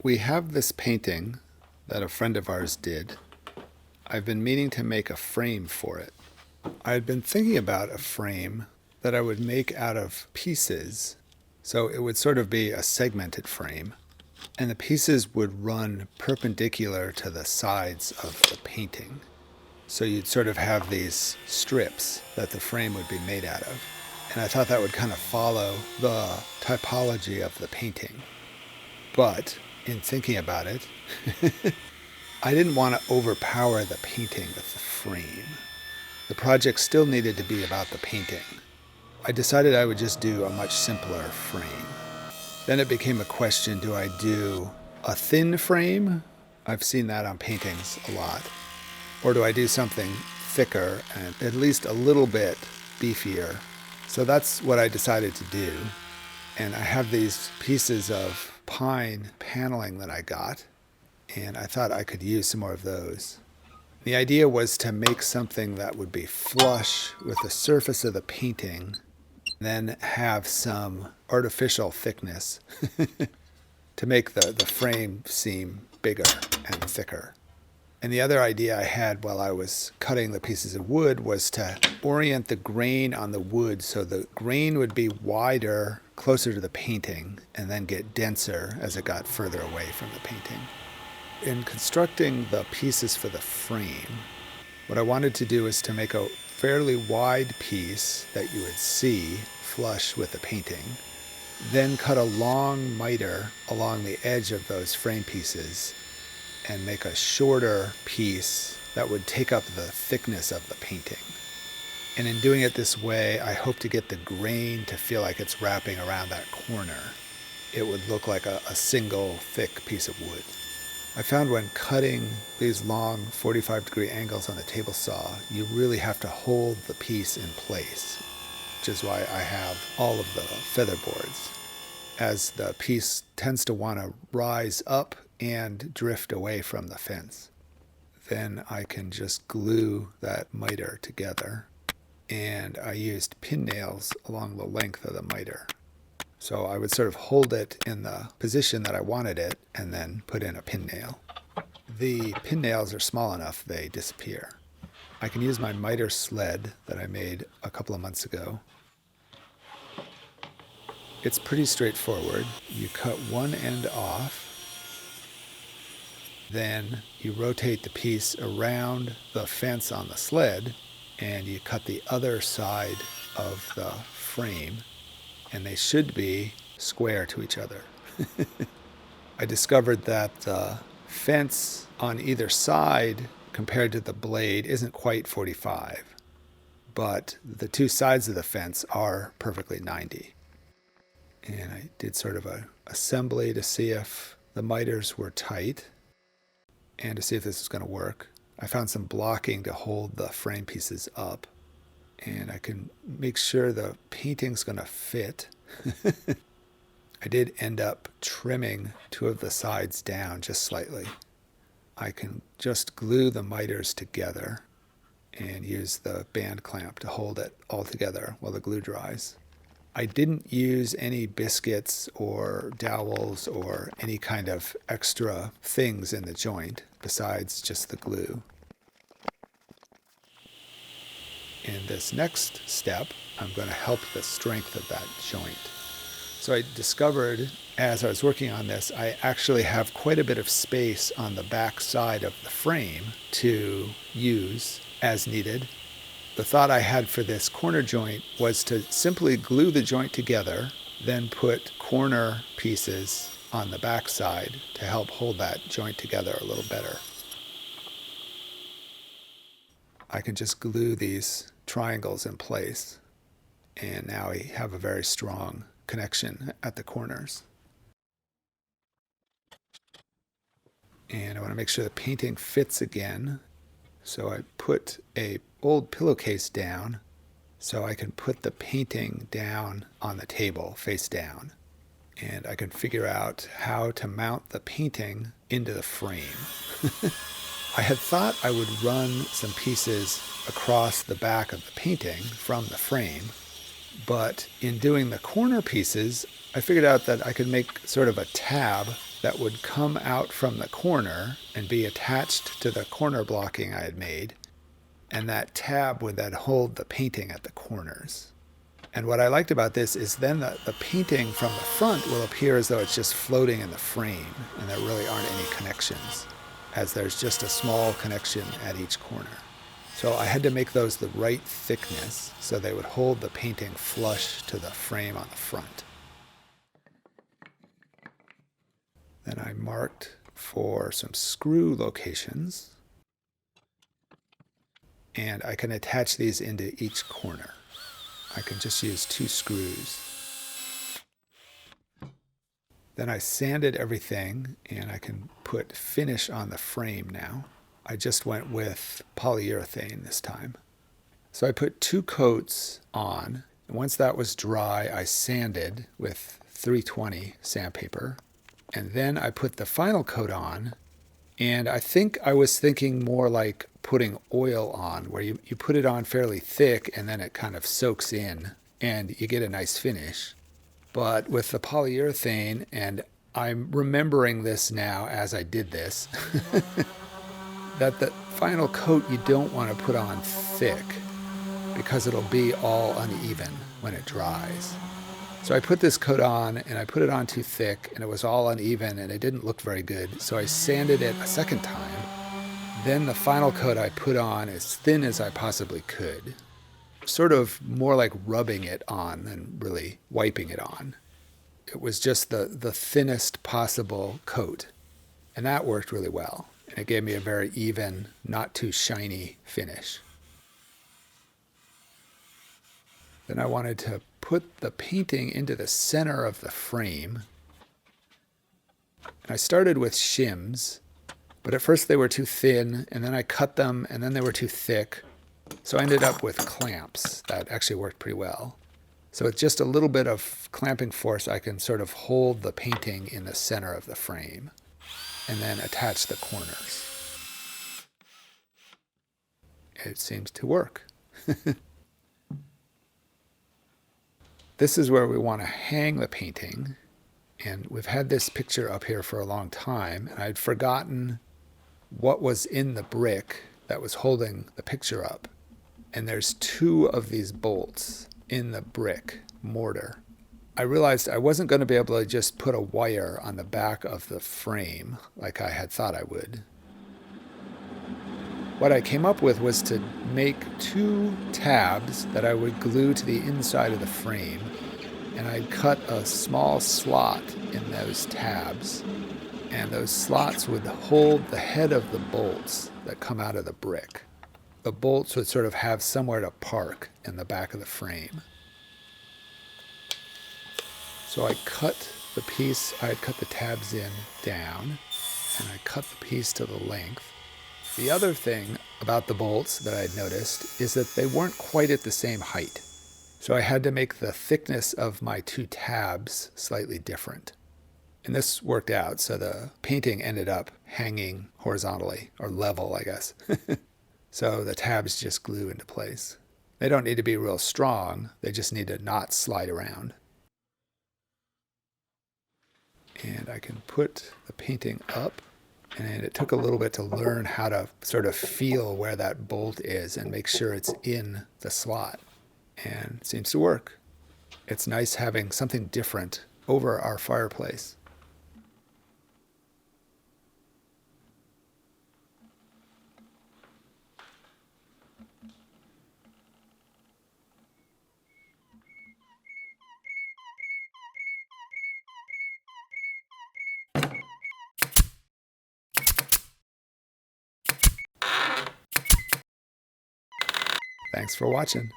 We have this painting that a friend of ours did. I've been meaning to make a frame for it. I had been thinking about a frame that I would make out of pieces, so it would sort of be a segmented frame, and the pieces would run perpendicular to the sides of the painting. So you'd sort of have these strips that the frame would be made out of. And I thought that would kind of follow the typology of the painting. But in thinking about it, I didn't want to overpower the painting with the frame. The project still needed to be about the painting. I decided I would just do a much simpler frame. Then it became a question, do I do a thin frame? I've seen that on paintings a lot. Or do I do something thicker and at least a little bit beefier? So that's what I decided to do. And I have these pieces of pine paneling that I got, and I thought I could use some more of those. The idea was to make something that would be flush with the surface of the painting, then have some artificial thickness to make the frame seem bigger and thicker. And the other idea I had while I was cutting the pieces of wood was to orient the grain on the wood so the grain would be wider, closer to the painting, and then get denser as it got further away from the painting. In constructing the pieces for the frame, what I wanted to do is to make a fairly wide piece that you would see flush with the painting, then cut a long miter along the edge of those frame pieces and make a shorter piece that would take up the thickness of the painting. And in doing it this way, I hope to get the grain to feel like it's wrapping around that corner. It would look like a single thick piece of wood. I found when cutting these long 45-degree angles on the table saw, you really have to hold the piece in place, which is why I have all of the feather boards, as the piece tends to want to rise up and drift away from the fence. Then I can just glue that miter together, and I used pin nails along the length of the miter. So I would sort of hold it in the position that I wanted it and then put in a pin nail. The pin nails are small enough they disappear. I can use my miter sled that I made a couple of months ago. It's pretty straightforward. You cut one end off, then you rotate the piece around the fence on the sled, and you cut the other side of the frame, and they should be square to each other. I discovered that the fence on either side compared to the blade isn't quite 45, but the two sides of the fence are perfectly 90. And I did sort of an assembly to see if the miters were tight and to see if this is going to work. I found some blocking to hold the frame pieces up, and I can make sure the painting's going to fit. I did end up trimming two of the sides down just slightly. I can just glue the miters together and use the band clamp to hold it all together while the glue dries. I didn't use any biscuits or dowels or any kind of extra things in the joint besides just the glue. In this next step, I'm going to help the strength of that joint. So I discovered as I was working on this, I actually have quite a bit of space on the back side of the frame to use as needed. The thought I had for this corner joint was to simply glue the joint together, then put corner pieces on the back side to help hold that joint together a little better. I can just glue these triangles in place, and now we have a very strong connection at the corners. And I want to make sure the painting fits again, so I put a old pillowcase down so I can put the painting down on the table face down, and I can figure out how to mount the painting into the frame. I had thought I would run some pieces across the back of the painting from the frame, but in doing the corner pieces, I figured out that I could make sort of a tab that would come out from the corner and be attached to the corner blocking I had made. And that tab would then hold the painting at the corners. And what I liked about this is then the painting from the front will appear as though it's just floating in the frame, and there really aren't any connections, as there's just a small connection at each corner. So I had to make those the right thickness so they would hold the painting flush to the frame on the front. Then I marked for some screw locations, and I can attach these into each corner. I can just use 2 screws. Then I sanded everything, and I can put finish on the frame now. I just went with polyurethane this time. So I put 2 coats on, and once that was dry, I sanded with 320 sandpaper. And then I put the final coat on, and I think I was thinking more like putting oil on, where you put it on fairly thick and then it kind of soaks in and you get a nice finish. But with the polyurethane, and I'm remembering this now as I did this, that the final coat you don't want to put on thick because it'll be all uneven when it dries. So I put this coat on, and I put it on too thick, and it was all uneven, and it didn't look very good. So I sanded it a second time. Then the final coat I put on as thin as I possibly could, sort of more like rubbing it on than really wiping it on. It was just the thinnest possible coat, and that worked really well. And it gave me a very even, not too shiny finish. Then I wanted to put the painting into the center of the frame. And I started with shims, but at first they were too thin, and then I cut them, and then they were too thick. So I ended up with clamps that actually worked pretty well. So with just a little bit of clamping force, I can sort of hold the painting in the center of the frame and then attach the corners. It seems to work. This is where we want to hang the painting, and we've had this picture up here for a long time, and I'd forgotten what was in the brick that was holding the picture up. And there's 2 of these bolts in the brick mortar. I realized I wasn't going to be able to just put a wire on the back of the frame like I had thought I would. What I came up with was to make 2 tabs that I would glue to the inside of the frame, and I'd cut a small slot in those tabs, and those slots would hold the head of the bolts that come out of the brick. The bolts would sort of have somewhere to park in the back of the frame. So I cut the piece, I had cut the tabs in down, and I cut the piece to the length. The other thing about the bolts that I'd noticed is that they weren't quite at the same height. So I had to make the thickness of my 2 tabs slightly different. And this worked out, so the painting ended up hanging horizontally, or level, I guess. So the tabs just glue into place. They don't need to be real strong, they just need to not slide around. And I can put the painting up. And it took a little bit to learn how to sort of feel where that bolt is and make sure it's in the slot. And it seems to work. It's nice having something different over our fireplace. Thanks for watching.